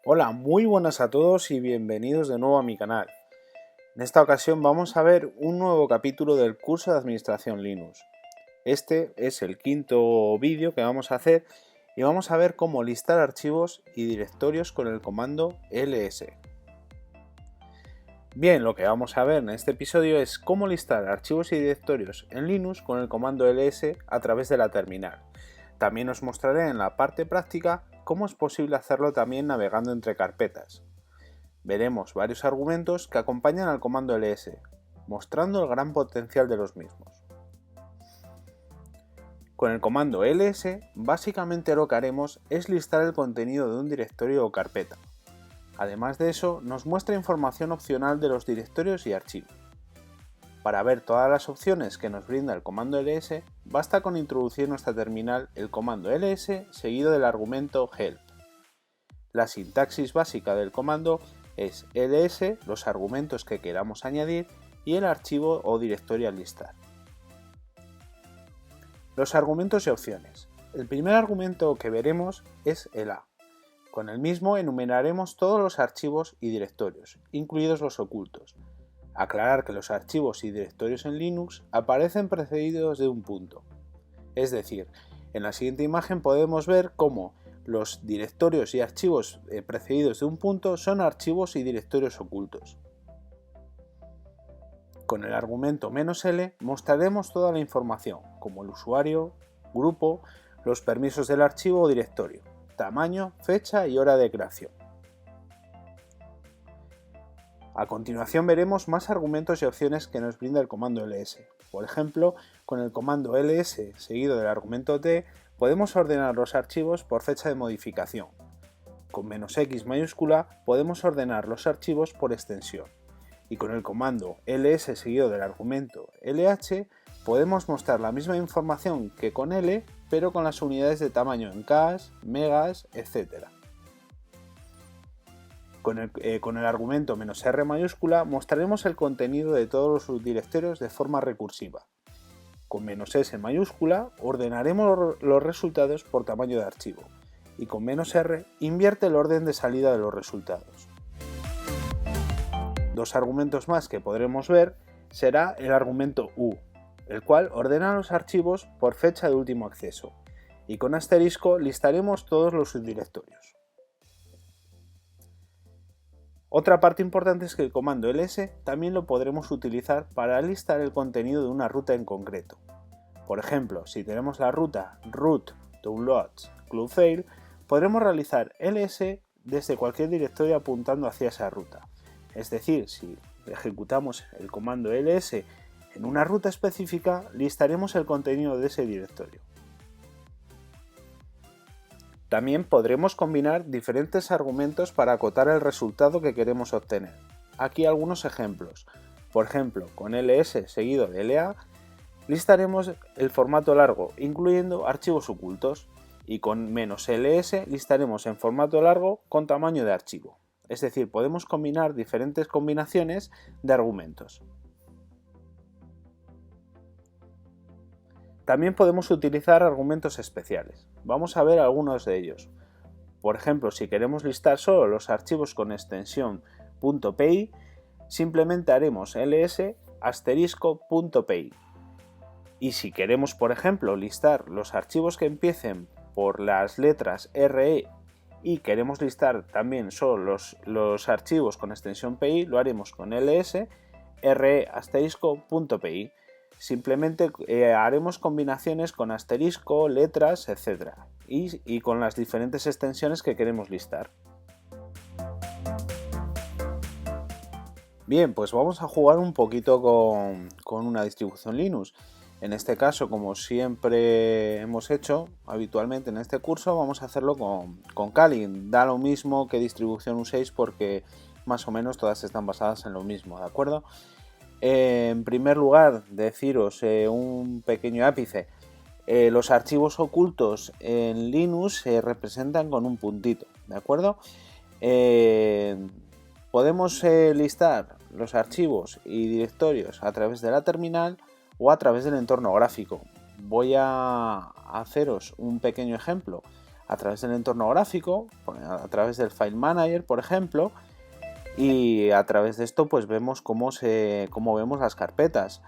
Hola, muy buenas a todos y bienvenidos de nuevo a mi canal. En esta ocasión vamos a ver un nuevo capítulo del curso de Administración Linux. Este es el quinto vídeo que vamos a hacer y vamos a ver cómo listar archivos y directorios con el comando ls. Bien, lo que vamos a ver en este episodio es cómo listar archivos y directorios en Linux con el comando ls a través de la terminal. También os mostraré en la parte práctica cómo es posible hacerlo también navegando entre carpetas. Veremos varios argumentos que acompañan al comando ls, mostrando el gran potencial de los mismos. Con el comando ls, básicamente lo que haremos es listar el contenido de un directorio o carpeta. Además de eso, nos muestra información opcional de los directorios y archivos. Para ver todas las opciones que nos brinda el comando ls, basta con introducir en nuestra terminal el comando ls seguido del argumento help. La sintaxis básica del comando es ls, los argumentos que queramos añadir y el archivo o directorio a listar. Los argumentos y opciones. El primer argumento que veremos es el a. Con el mismo enumeraremos todos los archivos y directorios, incluidos los ocultos. Aclarar que los archivos y directorios en Linux aparecen precedidos de un punto. Es decir, en la siguiente imagen podemos ver cómo los directorios y archivos precedidos de un punto son archivos y directorios ocultos. Con el argumento "-l mostraremos toda la información, como el usuario, grupo, los permisos del archivo o directorio, tamaño, fecha y hora de creación. A continuación veremos más argumentos y opciones que nos brinda el comando ls. Por ejemplo, con el comando ls seguido del argumento t podemos ordenar los archivos por fecha de modificación. Con "-x mayúscula podemos ordenar los archivos por extensión. Y con el comando ls seguido del argumento lh podemos mostrar la misma información que con l, pero con las unidades de tamaño en Ks, megas, etc. Con el argumento "-r mayúscula mostraremos el contenido de todos los subdirectorios de forma recursiva. Con "-s mayúscula ordenaremos los resultados por tamaño de archivo y con "-r invierte el orden de salida de los resultados. Dos argumentos más que podremos ver será el argumento u, el cual ordena los archivos por fecha de último acceso, y con asterisco listaremos todos los subdirectorios. Otra parte importante es que el comando ls también lo podremos utilizar para listar el contenido de una ruta en concreto. Por ejemplo, si tenemos la ruta root downloads clubfail, podremos realizar ls desde cualquier directorio apuntando hacia esa ruta. Es decir, si ejecutamos el comando ls en una ruta específica, listaremos el contenido de ese directorio. También podremos combinar diferentes argumentos para acotar el resultado que queremos obtener. Aquí algunos ejemplos. Por ejemplo, con ls seguido de la listaremos el formato largo, incluyendo archivos ocultos, y con "-ls listaremos en formato largo con tamaño de archivo. Es decir, podemos combinar diferentes combinaciones de argumentos. También podemos utilizar argumentos especiales. Vamos a ver algunos de ellos. Por ejemplo, si queremos listar solo los archivos con extensión .py, simplemente haremos ls *.py. Y si queremos, por ejemplo, listar los archivos que empiecen por las letras RE y queremos listar también solo los archivos con extensión PI, lo haremos con ls re*.py. Simplemente haremos combinaciones con asterisco, letras, etc. Y con las diferentes extensiones que queremos listar. Bien, pues vamos a jugar un poquito con una distribución Linux. En este caso, como siempre hemos hecho habitualmente en este curso, vamos a hacerlo con Kali. Da lo mismo qué distribución uséis porque más o menos todas están basadas en lo mismo, ¿de acuerdo? En primer lugar, deciros un pequeño ápice. Los archivos ocultos en Linux se representan con un puntito, ¿de acuerdo? Podemos listar los archivos y directorios a través de la terminal o a través del entorno gráfico. Voy a haceros un pequeño ejemplo a través del entorno gráfico, a través del File Manager, por ejemplo, y a través de esto pues vemos cómo vemos las carpetas.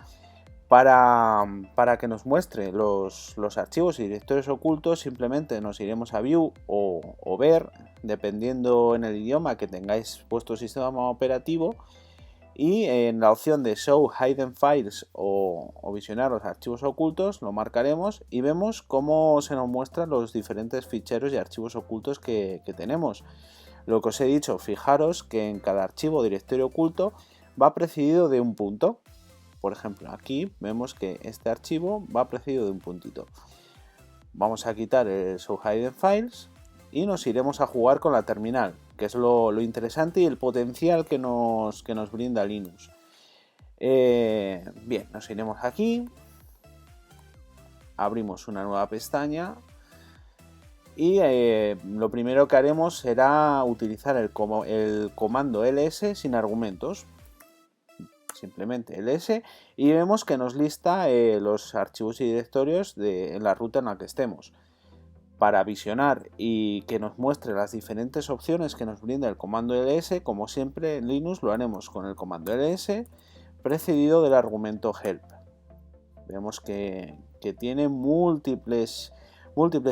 Para que nos muestre los archivos y directorios ocultos, simplemente nos iremos a View o Ver, dependiendo en el idioma que tengáis vuestro sistema operativo, y en la opción de Show Hidden Files o visionar los archivos ocultos lo marcaremos y vemos cómo se nos muestran los diferentes ficheros y archivos ocultos que tenemos. Lo que os he dicho, fijaros que en cada archivo o directorio oculto va precedido de un punto. Por ejemplo, aquí vemos que este archivo va precedido de un puntito. Vamos a quitar el Show Hidden Files y nos iremos a jugar con la terminal, que es lo interesante y el potencial que nos brinda Linux. Bien, nos iremos aquí, abrimos una nueva pestaña y lo primero que haremos será utilizar el comando ls sin argumentos. Simplemente ls, y vemos que nos lista los archivos y directorios en la ruta en la que estemos. Para visionar y que nos muestre las diferentes opciones que nos brinda el comando ls, como siempre en Linux lo haremos con el comando ls precedido del argumento help. Vemos que tiene múltiples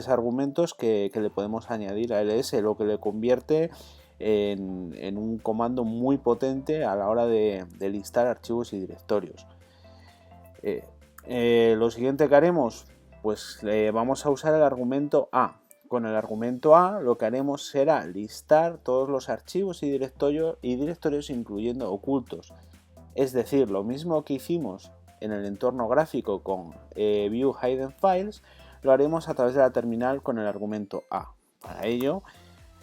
argumentos que le podemos añadir a ls, lo que le convierte en un comando muy potente a la hora de listar archivos y directorios. Lo siguiente que haremos, pues vamos a usar el argumento A. Con el argumento A lo que haremos será listar todos los archivos y directorios incluyendo ocultos. Es decir, lo mismo que hicimos en el entorno gráfico con View Hidden Files, lo haremos a través de la terminal con el argumento A. Para ello,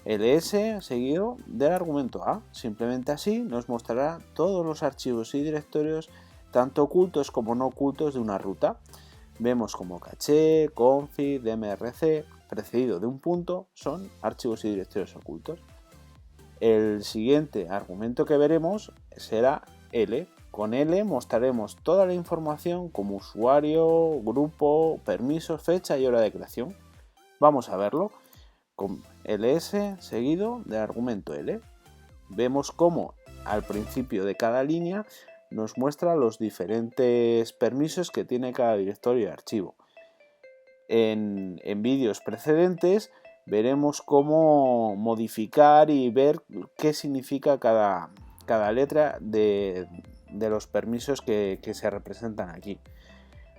ls seguido del argumento A. Simplemente así nos mostrará todos los archivos y directorios, tanto ocultos como no ocultos, de una ruta. Vemos como caché, config, dmrc, precedido de un punto, son archivos y directorios ocultos. El siguiente argumento que veremos será L. Con L mostraremos toda la información como usuario, grupo, permisos, fecha y hora de creación. Vamos a verlo. Con ls seguido del argumento L. Vemos cómo al principio de cada línea nos muestra los diferentes permisos que tiene cada directorio y archivo. En vídeos precedentes veremos cómo modificar y ver qué significa cada letra de los permisos que se representan aquí.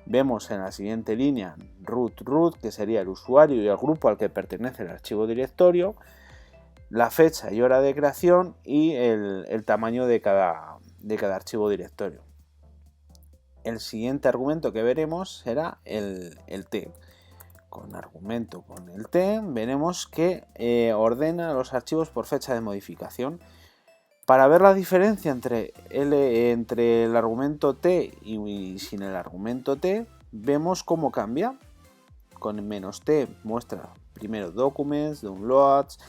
Vemos en la siguiente línea root, que sería el usuario y el grupo al que pertenece el archivo directorio, la fecha y hora de creación y el tamaño de cada archivo directorio. El siguiente argumento que veremos será el t. Con el t veremos que ordena los archivos por fecha de modificación. Para ver la diferencia entre el argumento t y sin el argumento t, vemos cómo cambia. Con -t muestra primero documents, downloads,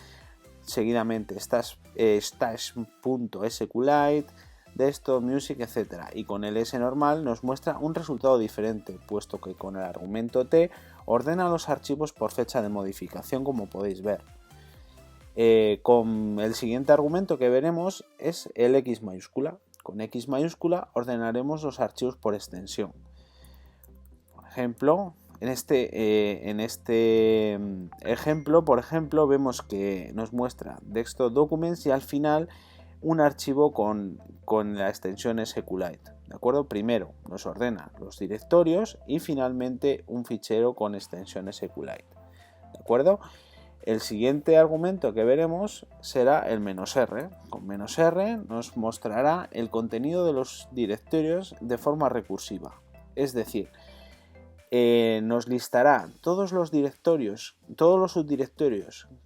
seguidamente stash.sqlite, desktop, music, etc. Y con el s normal nos muestra un resultado diferente, puesto que con el argumento t ordena los archivos por fecha de modificación, como podéis ver. Con el siguiente argumento que veremos es el X mayúscula. Con X mayúscula ordenaremos los archivos por extensión. Por ejemplo, en este ejemplo, por ejemplo, vemos que nos muestra desktop documents y al final un archivo con la extensión SQLite. ¿De acuerdo? Primero nos ordena los directorios y finalmente un fichero con extensión SQLite. ¿De acuerdo? El siguiente argumento que veremos será el "-r". Con "-r" nos mostrará el contenido de los directorios de forma recursiva. Es decir, nos listará todos los subdirectorios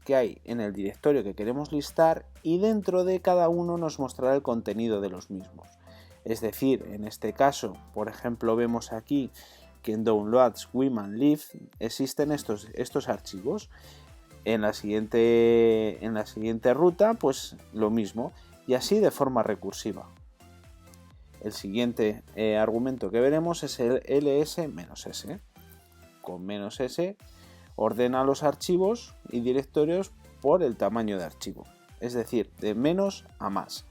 que hay en el directorio que queremos listar y dentro de cada uno nos mostrará el contenido de los mismos. Es decir, en este caso, por ejemplo, vemos aquí que en downloads, wim and live existen estos archivos. En la siguiente ruta, pues lo mismo, y así de forma recursiva. El siguiente argumento que veremos es el ls-s. Con -s ordena los archivos y directorios por el tamaño de archivo, es decir, de menos a más.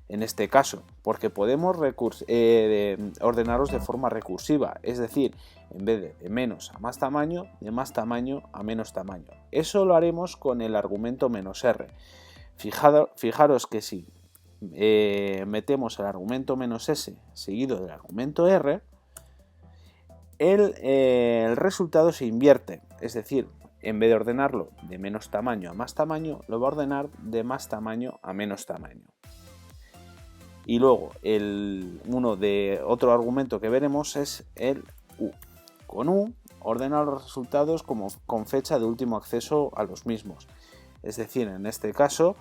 En este caso, porque podemos ordenarlos de forma recursiva, es decir, en vez de menos a más tamaño, de más tamaño a menos tamaño. Eso lo haremos con el argumento "-r". Fijaros que si metemos el argumento "-s" seguido del argumento "r", el resultado se invierte, es decir, en vez de ordenarlo de menos tamaño a más tamaño, lo va a ordenar de más tamaño a menos tamaño. Y luego otro argumento que veremos es el u. Con u ordena los resultados con fecha de último acceso a los mismos. Es decir, en este caso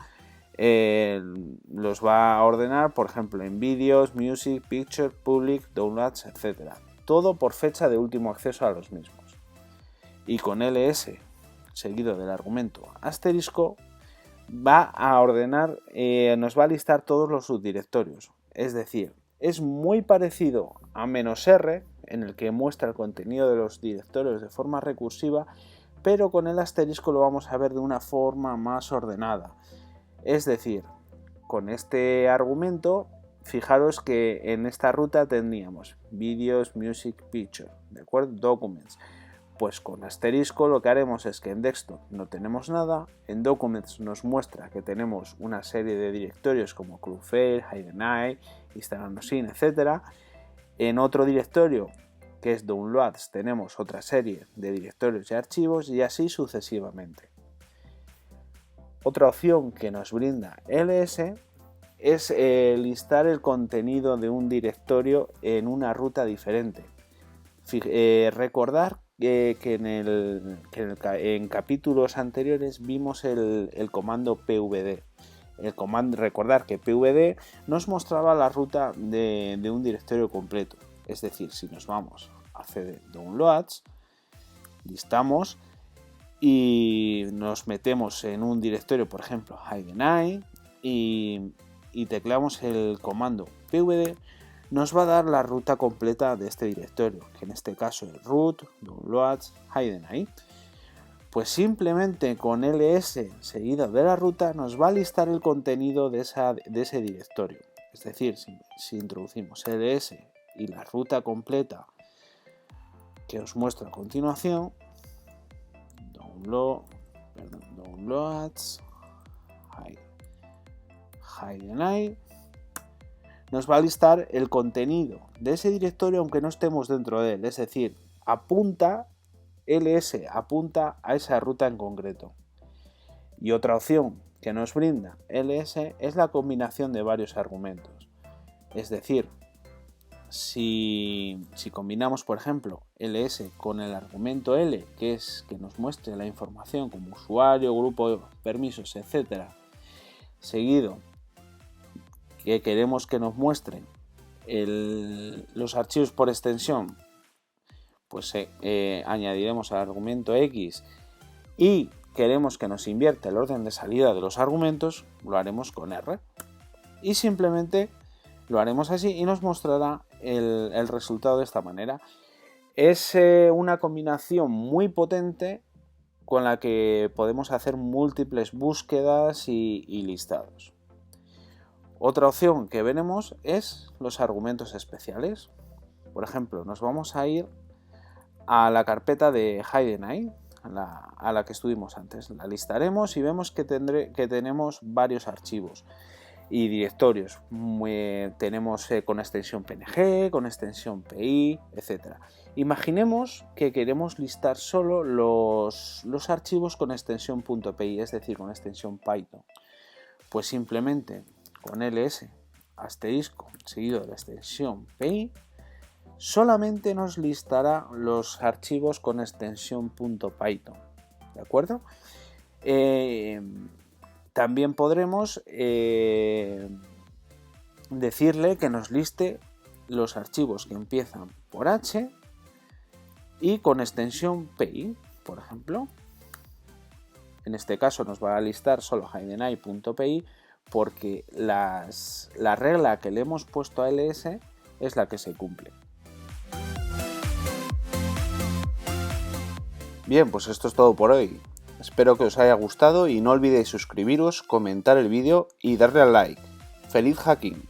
los va a ordenar, por ejemplo, en vídeos, music, picture, public, downloads, etc. Todo por fecha de último acceso a los mismos. Y con ls seguido del argumento asterisco va a ordenar, nos va a listar todos los subdirectorios. Es decir, es muy parecido a "-r", en el que muestra el contenido de los directorios de forma recursiva, pero con el asterisco lo vamos a ver de una forma más ordenada. Es decir, con este argumento, fijaros que en esta ruta tendríamos vídeos, music, picture, ¿de acuerdo? Documents. Pues con asterisco lo que haremos es que en desktop no tenemos nada, en documents nos muestra que tenemos una serie de directorios como Cloudflare, HideNight, Instagram Notion, etc. En otro directorio, que es downloads, tenemos otra serie de directorios y archivos, y así sucesivamente. Otra opción que nos brinda ls es listar el contenido de un directorio en una ruta diferente. Recordar que en capítulos anteriores vimos el comando pvd. Recordar que pvd nos mostraba la ruta de un directorio completo. Es decir, si nos vamos a cd downloads, listamos y nos metemos en un directorio, por ejemplo, HideNight, y tecleamos el comando pvd, nos va a dar la ruta completa de este directorio, que en este caso es root, downloads, HideNight. Pues simplemente con ls seguido de la ruta nos va a listar el contenido de ese directorio. Es decir, si introducimos ls y la ruta completa que os muestro a continuación, downloads, HideNight, nos va a listar el contenido de ese directorio aunque no estemos dentro de él, es decir, ls apunta a esa ruta en concreto. Y otra opción que nos brinda ls es la combinación de varios argumentos. Es decir, si combinamos, por ejemplo, ls con el argumento l, que es que nos muestre la información como usuario, grupo, permisos, etc., seguido que queremos que nos muestren los archivos por extensión, pues añadiremos al argumento x, y queremos que nos invierta el orden de salida de los argumentos, lo haremos con r. Y simplemente lo haremos así y nos mostrará el resultado de esta manera. Es una combinación muy potente con la que podemos hacer múltiples búsquedas y listados. Otra opción que veremos es los argumentos especiales. Por ejemplo, nos vamos a ir a la carpeta de HideNight, a la que estuvimos antes. La listaremos y vemos que tenemos varios archivos y directorios. Tenemos con extensión PNG, con extensión PI, etc. Imaginemos que queremos listar solo los archivos con extensión .py, es decir, con extensión Python. Pues simplemente con ls asterisco seguido de la extensión PI, solamente nos listará los archivos con extensión .python, ¿de acuerdo? También podremos decirle que nos liste los archivos que empiezan por H y con extensión PI, por ejemplo. En este caso nos va a listar solo HideNight.py porque la regla que le hemos puesto a ls es la que se cumple. Bien, pues esto es todo por hoy. Espero que os haya gustado y no olvidéis suscribiros, comentar el vídeo y darle al like. ¡Feliz hacking!